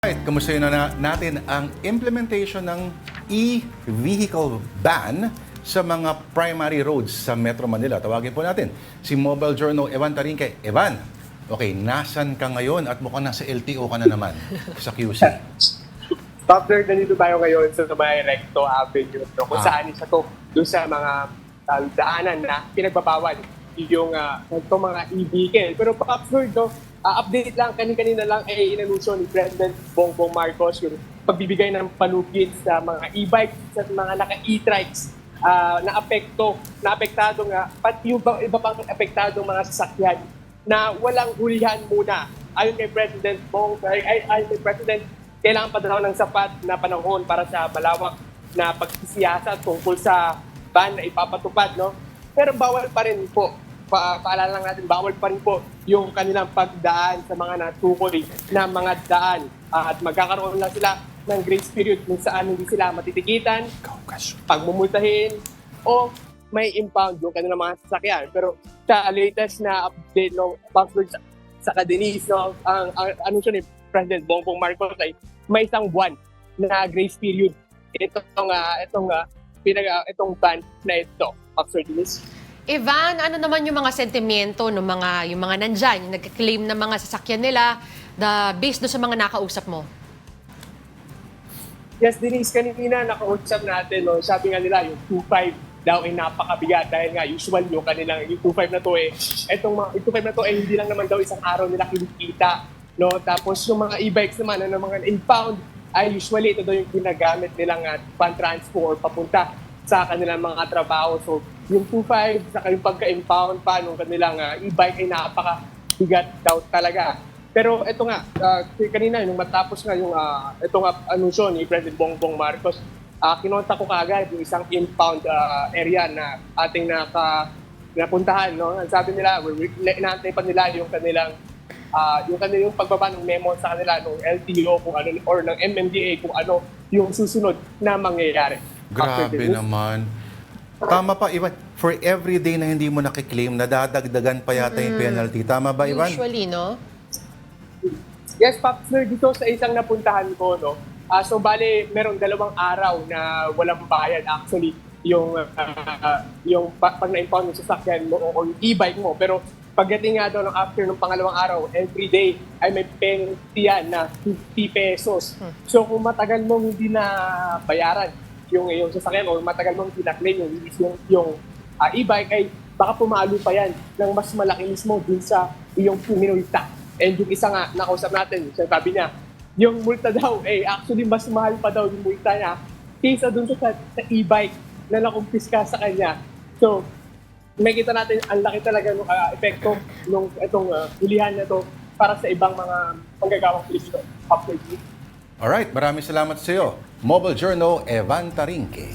Right, kumusta natin ang implementation ng e-vehicle ban sa mga primary roads sa Metro Manila. Tawagin po natin si Mobile Journal Evan Tarinque. Evan, okay, nasan ka ngayon at mukhang nasa LTO ka na naman sa QC? Top third, nandito tayo ngayon sa may Recto Avenue, no, kung saan isa to doon sa mga daanan na pinagbabawal yung itong mga e-vehicle. Pero top third, no, update lang, kanina lang ay inanunsyo ni President Bongbong Marcos yung pagbibigay ng palugit sa mga e-bikes, sa mga naka-e-trikes na apektado nga, pati yung iba pang apektadong mga sasakyan na walang hulihan muna. Ayon kay President ayon kay President, kailangan pa daw ng sapat na panahon para sa malawak na pagsisiyasat tungkol sa ban na ipapatupad, no? Pero bawal pa rin po, paalala lang natin, bawal pa rin po yung kanilang pagdaan sa mga natukoy na mga daan at magkakaroon lang sila ng grace period kung saan hindi sila matitikitan, pagmumultahin, o may impound yung kanilang mga sasakyan. Pero sa latest na update, no, sa Denise, no, ang anunsyo ni President Bongbong Marcos ay may isang buwan na grace period itong ban na ito. Officer Denise. Evan, ano naman yung mga sentimiento ng yung mga nandyan, yung nag-claim ng mga sasakyan nila, based do sa mga nakausap mo? Yes, Denise, kanina nakausap natin, no, sabi nga nila yung 2.5 daw ay napakabigat dahil nga usual yung kanilang yung 2.5 na to yung 2.5 na to hindi lang naman daw isang araw nila kinikita, no? Tapos yung mga e-bikes naman na mga impound ay usually ito daw yung ginagamit nilang pan-transport papunta sa kanilang mga trabaho. So yung 2.5 saka yung pagka-impound pa nung kanilang e-bike ay napakabigat daw talaga. Pero ito nga, kanina nung matapos nga yung itong anunsyo ni President Bongbong Marcos, kinontak ko kaagad yung isang impound area na ating napuntahan, no? Ang sabi nila, inaantay pa nila yung kanilang yung pagbaba ng memo sa kanila ng LTO kung ano, or ng MMDA kung ano yung susunod na mangyayari. Grabe naman. Tama pa, Ivan. For every day na hindi mo nakiklaim, nadadagdagan pa yata yung penalty. Tama ba, Ivan? Usually, no? Yes, Pops, dito sa isang napuntahan ko, no. So bale, merong 2 araw na walang bayad actually yung pag na-impound yung sasakyan mo o yung e-bike mo. Pero pagdating nga daw ng after ng pangalawang araw, every day ay may penalty yan na 50 pesos. So kung matagal mong hindi na bayaran yung sasakyan o matagal mong hindi na-claim yung e-bike, ay baka pumalo pa yan ng mas malaki mismo dun sa iyong minulta. And yung isa nga, nakausap natin, sabi niya, yung multa daw, actually mas mahal pa daw yung multa niya kaysa dun sa e-bike na nakumpiska sa kanya. So, makikita natin ang laki talaga ng epekto ng itong hulihan na to para sa ibang mga panggagawang Pilipino. Alright, maraming salamat sa iyo. Mobile Journal, Evan Tarinque.